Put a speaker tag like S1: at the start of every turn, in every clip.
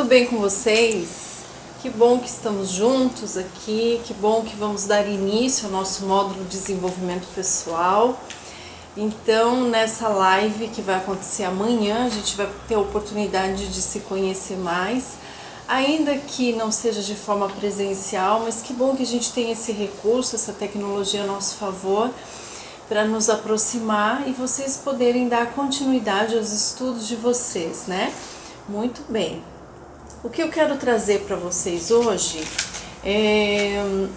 S1: bem com vocês? Que bom que estamos juntos aqui, que bom que vamos dar início ao nosso módulo de desenvolvimento pessoal. Então, nessa live que vai acontecer amanhã, a gente vai ter a oportunidade de se conhecer mais, ainda que não seja de forma presencial, mas que bom que a gente tem esse recurso, essa tecnologia a nosso favor, para nos aproximar e vocês poderem dar continuidade aos estudos de vocês, né? Muito bem. O que eu quero trazer para vocês hoje é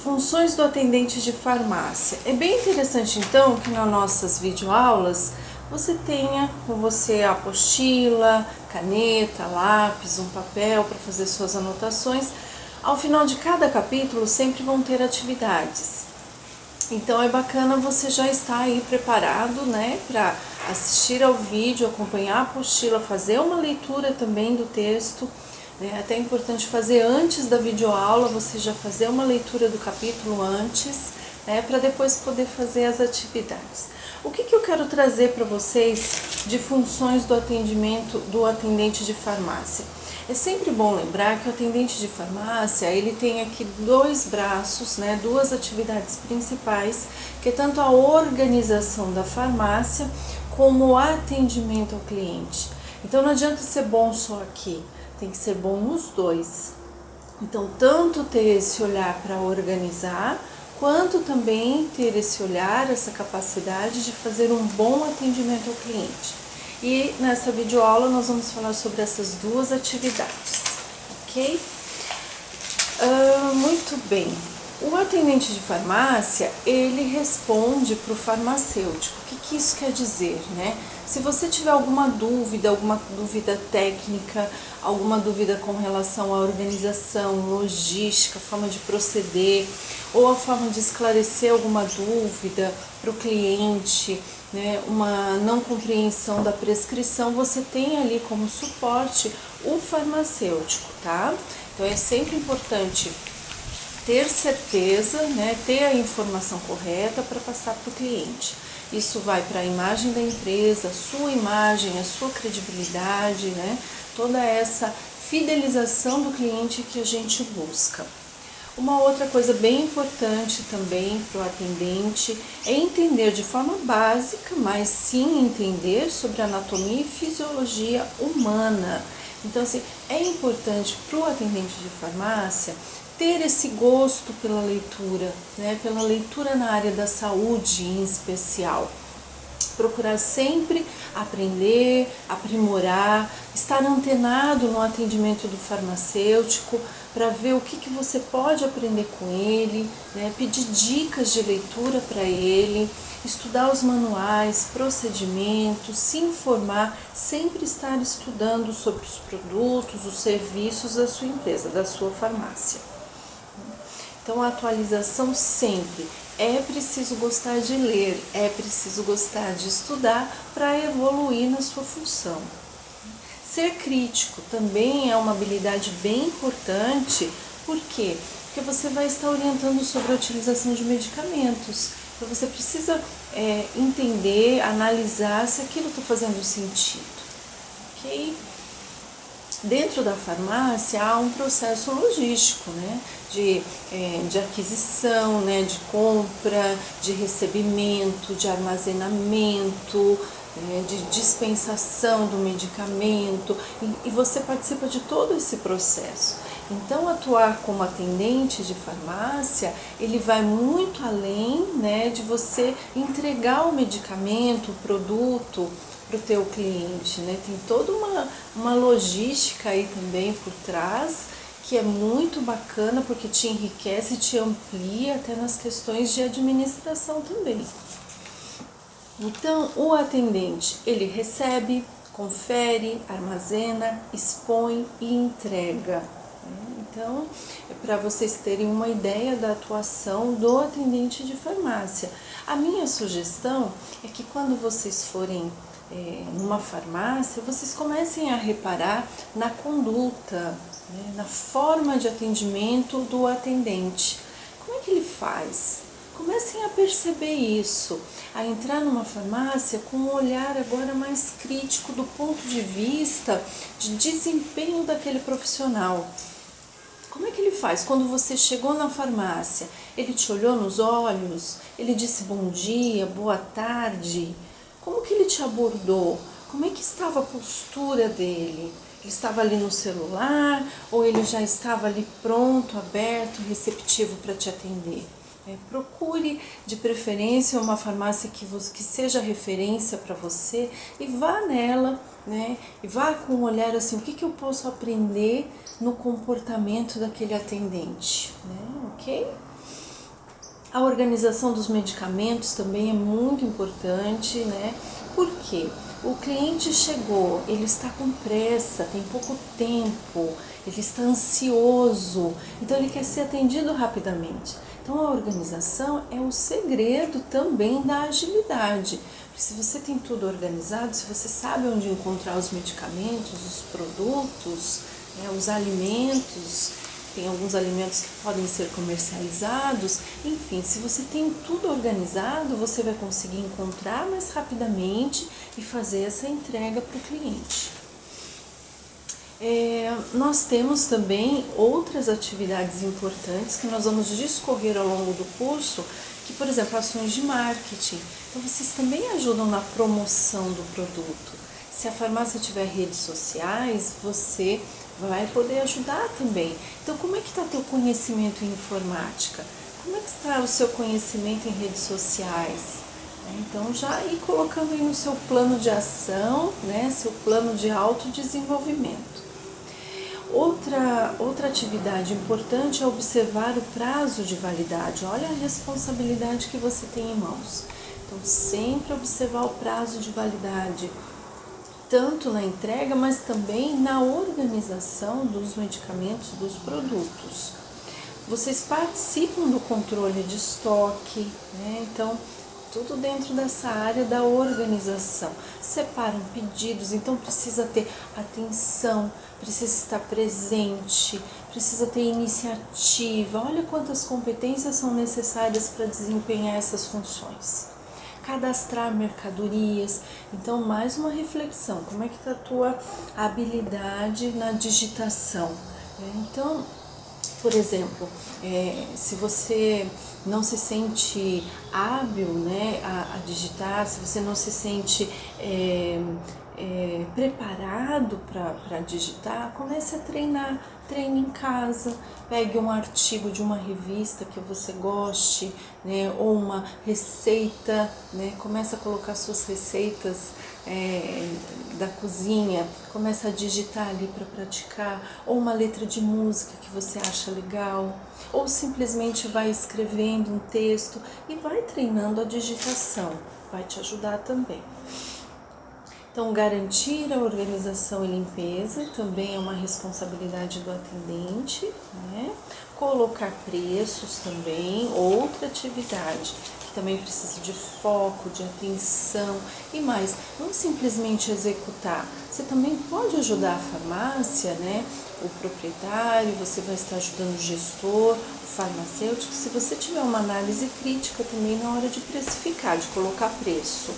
S1: funções do atendente de farmácia. É bem interessante então que nas nossas videoaulas você tenha com você a apostila, caneta, lápis, um papel para fazer suas anotações. Ao final de cada capítulo sempre vão ter atividades. Então é bacana você já estar aí preparado, né, para assistir ao vídeo, acompanhar a apostila, fazer uma leitura também do texto, né? Até é importante fazer antes da videoaula, você já fazer uma leitura do capítulo antes, né, para depois poder fazer as atividades. O que eu quero trazer para vocês de funções do atendimento do atendente de farmácia? É sempre bom lembrar que o atendente de farmácia, ele tem aqui dois braços, né, duas atividades principais, que é tanto a organização da farmácia como o atendimento ao cliente. Então não adianta ser bom só aqui, tem que ser bom nos dois. Então tanto ter esse olhar para organizar, quanto também ter esse olhar, essa capacidade de fazer um bom atendimento ao cliente. E nessa videoaula nós vamos falar sobre essas duas atividades, ok? Muito bem. O atendente de farmácia, ele responde para o farmacêutico. O que isso quer dizer, né? Se você tiver alguma dúvida técnica, alguma dúvida com relação à organização, logística, forma de proceder, ou a forma de esclarecer alguma dúvida para o cliente, né, uma não compreensão da prescrição, você tem ali como suporte o farmacêutico, tá? Então é sempre importante ter certeza, né, ter a informação correta para passar para o cliente. Isso vai para a imagem da empresa, a sua imagem, a sua credibilidade, né, toda essa fidelização do cliente que a gente busca. Uma outra coisa bem importante também para o atendente é entender de forma básica, mas sim entender sobre a anatomia e fisiologia humana. Então, assim, é importante para o atendente de farmácia ter esse gosto pela leitura, né? Pela leitura na área da saúde em especial. Procurar sempre aprender, aprimorar, estar antenado no atendimento do farmacêutico para ver o que você pode aprender com ele, né? Pedir dicas de leitura para ele, estudar os manuais, procedimentos, se informar, sempre estar estudando sobre os produtos, os serviços da sua empresa, da sua farmácia. Então, a atualização sempre. É preciso gostar de ler, é preciso gostar de estudar para evoluir na sua função. Ser crítico também é uma habilidade bem importante, por quê? Porque você vai estar orientando sobre a utilização de medicamentos. Então você precisa entender, analisar se aquilo está fazendo sentido, ok? Dentro da farmácia há um processo logístico, né? De aquisição, né? De compra, de recebimento, de armazenamento, de dispensação do medicamento, e você participa de todo esse processo. Então, atuar como atendente de farmácia, ele vai muito além, né, de você entregar o medicamento, o produto para o teu cliente, né? Tem toda uma logística aí também por trás, que é muito bacana porque te enriquece e te amplia até nas questões de administração também. Então, o atendente, ele recebe, confere, armazena, expõe e entrega. Então, é para vocês terem uma ideia da atuação do atendente de farmácia. A minha sugestão é que quando vocês forem numa farmácia, vocês comecem a reparar na conduta, né, na forma de atendimento do atendente. Como é que ele faz? Comecem a perceber isso, a entrar numa farmácia com um olhar agora mais crítico do ponto de vista de desempenho daquele profissional. Como é que ele faz? Quando você chegou na farmácia, ele te olhou nos olhos, ele disse bom dia, boa tarde. Como que ele te abordou? Como é que estava a postura dele? Ele estava ali no celular ou ele já estava ali pronto, aberto, receptivo para te atender? Procure de preferência uma farmácia que seja referência para você e vá nela, né? E vá com um olhar assim, o que eu posso aprender no comportamento daquele atendente, né? Ok? A organização dos medicamentos também é muito importante, né? Por quê? O cliente chegou, ele está com pressa, tem pouco tempo, ele está ansioso, então ele quer ser atendido rapidamente. Então a organização é o segredo também da agilidade. Porque se você tem tudo organizado, se você sabe onde encontrar os medicamentos, os produtos, né, os alimentos, tem alguns alimentos que podem ser comercializados, enfim, se você tem tudo organizado, você vai conseguir encontrar mais rapidamente e fazer essa entrega para o cliente. Nós temos também outras atividades importantes que nós vamos discorrer ao longo do curso, que, por exemplo, ações de marketing. Então, vocês também ajudam na promoção do produto. Se a farmácia tiver redes sociais, você vai poder ajudar também. Então, como é que está o teu conhecimento em informática? Como é que está o seu conhecimento em redes sociais? Então, já ir colocando aí no seu plano de ação, né, seu plano de autodesenvolvimento. Outra atividade importante é observar o prazo de validade. Olha a responsabilidade que você tem em mãos. Então, sempre observar o prazo de validade, tanto na entrega, mas também na organização dos medicamentos, dos produtos. Vocês participam do controle de estoque, né? Então, tudo dentro dessa área da organização. Separam pedidos, então precisa ter atenção, precisa estar presente, precisa ter iniciativa. Olha quantas competências são necessárias para desempenhar essas funções. Cadastrar mercadorias. Então, mais uma reflexão, como é que está a tua habilidade na digitação? Então, por exemplo, se você não se sente hábil, né, a digitar, se você não se sente preparado para digitar, comece a treinar. Treine em casa, pegue um artigo de uma revista que você goste, né, ou uma receita, né, comece a colocar suas receitas da cozinha, comece a digitar ali para praticar, ou uma letra de música que você acha legal, ou simplesmente vai escrevendo um texto e vai treinando a digitação, vai te ajudar também. Então, garantir a organização e limpeza também é uma responsabilidade do atendente, né? Colocar preços também, outra atividade que também precisa de foco, de atenção e mais, não simplesmente executar, você também pode ajudar a farmácia, né? O proprietário, você vai estar ajudando o gestor, o farmacêutico, se você tiver uma análise crítica também na hora de precificar, de colocar preço.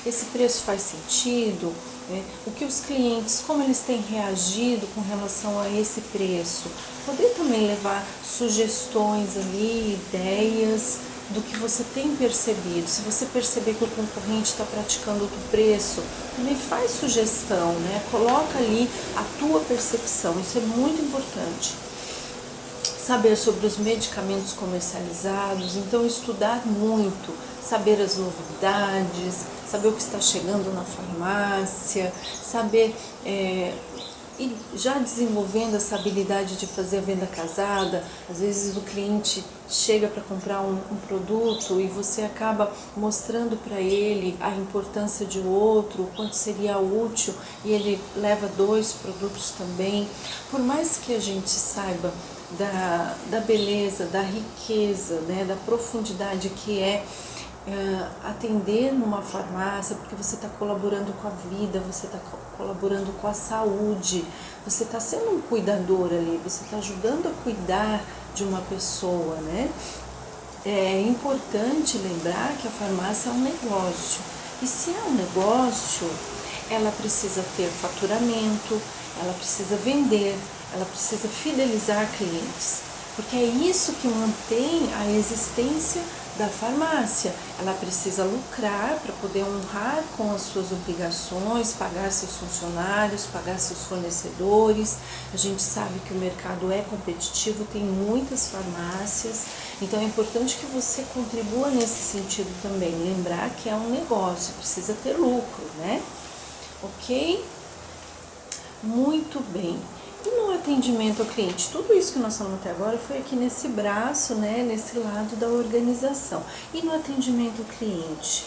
S1: Esse preço faz sentido? Né? O que os clientes, como eles têm reagido com relação a esse preço? Poder também levar sugestões ali, ideias do que você tem percebido. Se você perceber que o concorrente está praticando outro preço, também faz sugestão, né? Coloca ali a tua percepção, isso é muito importante. Saber sobre os medicamentos comercializados, então estudar muito, saber as novidades, saber o que está chegando na farmácia, saber e já desenvolvendo essa habilidade de fazer a venda casada. Às vezes o cliente chega para comprar um produto e você acaba mostrando para ele a importância de outro, o quanto seria útil, e ele leva 2 produtos também. Por mais que a gente saiba da beleza, da riqueza, né, da profundidade que é atender numa farmácia, porque você está colaborando com a vida, você está colaborando com a saúde, você está sendo um cuidador ali, você está ajudando a cuidar de uma pessoa, né? é importante lembrar que a farmácia é um negócio. E se é um negócio, ela precisa ter faturamento, ela precisa vender, ela precisa fidelizar clientes. Porque é isso que mantém a existência da farmácia. Ela precisa lucrar para poder honrar com as suas obrigações, pagar seus funcionários, pagar seus fornecedores. A gente sabe que o mercado é competitivo, tem muitas farmácias, então é importante que você contribua nesse sentido também. Lembrar que é um negócio, precisa ter lucro, né? Ok? Muito bem. E no atendimento ao cliente, tudo isso que nós falamos até agora foi aqui nesse braço, né, nesse lado da organização. E no atendimento ao cliente,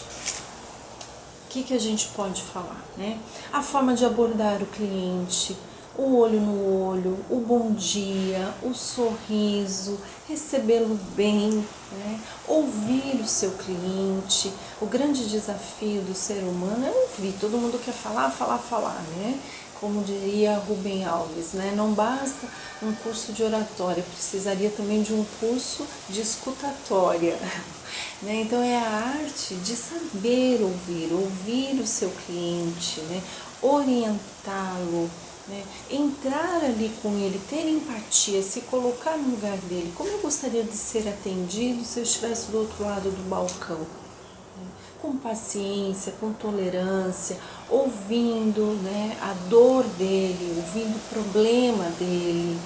S1: o que a gente pode falar, né? A forma de abordar o cliente, o olho no olho, o bom dia, o sorriso, recebê-lo bem, né? Ouvir o seu cliente. O grande desafio do ser humano é ouvir. Todo mundo quer falar, falar, falar, né? Como diria Rubem Alves, né? Não basta um curso de oratória, precisaria também de um curso de escutatória. Né? Então é a arte de saber ouvir o seu cliente, né? Orientá-lo, né? Entrar ali com ele, ter empatia, se colocar no lugar dele. Como eu gostaria de ser atendido se eu estivesse do outro lado do balcão? Com paciência, com tolerância, ouvindo, né, a dor dele, ouvindo o problema dele,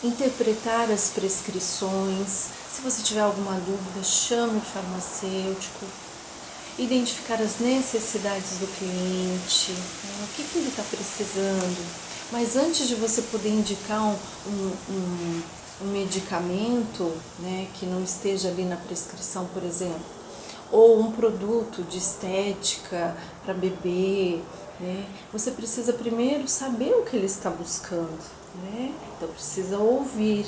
S1: interpretar as prescrições. Se você tiver alguma dúvida, chame o farmacêutico, identificar as necessidades do cliente, né, o que ele está precisando. Mas antes de você poder indicar um medicamento, né, que não esteja ali na prescrição, por exemplo, ou um produto de estética para bebê, né? Você precisa primeiro saber o que ele está buscando, né? Então precisa ouvir.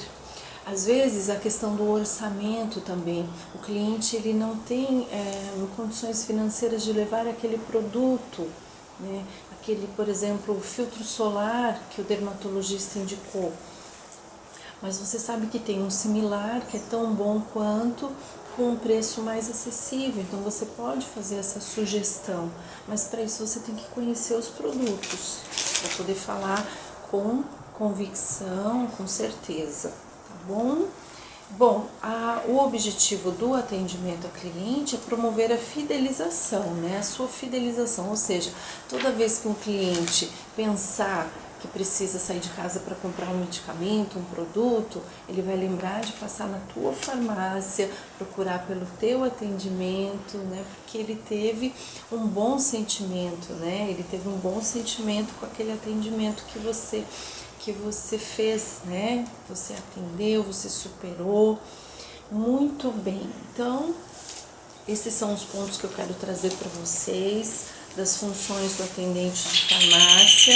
S1: Às vezes a questão do orçamento também, o cliente ele não tem condições financeiras de levar aquele produto, né? Aquele, por exemplo, o filtro solar que o dermatologista indicou. Mas você sabe que tem um similar que é tão bom quanto, com um preço mais acessível, então você pode fazer essa sugestão, mas para isso você tem que conhecer os produtos, para poder falar com convicção, com certeza, tá bom? Bom, o objetivo do atendimento ao cliente é promover a fidelização, né? A sua fidelização, ou seja, toda vez que um cliente pensar que precisa sair de casa para comprar um medicamento, um produto, ele vai lembrar de passar na tua farmácia, procurar pelo teu atendimento, né? Porque ele teve um bom sentimento, né? Ele teve um bom sentimento com aquele atendimento que você fez, né? Você atendeu, você superou. Muito bem. Então, esses são os pontos que eu quero trazer para vocês das funções do atendente de farmácia.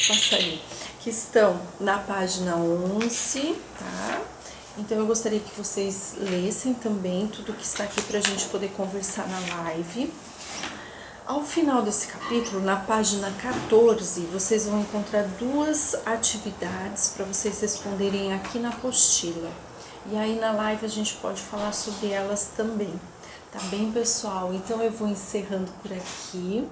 S1: Passarinho, que estão na página 11, tá? Então eu gostaria que vocês lessem também tudo que está aqui para a gente poder conversar na live. Ao final desse capítulo, na página 14, vocês vão encontrar duas atividades para vocês responderem aqui na apostila. E aí na live a gente pode falar sobre elas também, tá bem, pessoal? Então eu vou encerrando por aqui.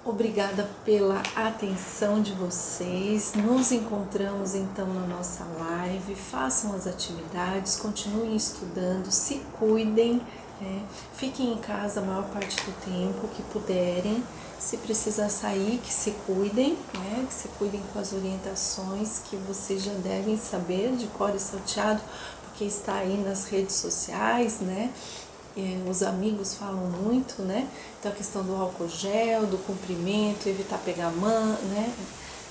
S1: Obrigada pela atenção de vocês. Nos encontramos então na nossa live. Façam as atividades, continuem estudando, se cuidem, né? Fiquem em casa a maior parte do tempo que puderem. Se precisar sair, que se cuidem, né? Que se cuidem com as orientações que vocês já devem saber de cor e salteado, porque está aí nas redes sociais, né? Os amigos falam muito, né? Então a questão do álcool gel, do cumprimento, evitar pegar né?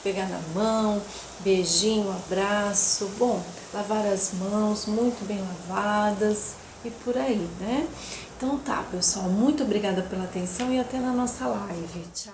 S1: Pegar na mão, beijinho, abraço, bom, lavar as mãos muito bem lavadas e por aí, né? Então tá, pessoal, muito obrigada pela atenção e até na nossa live. Tchau!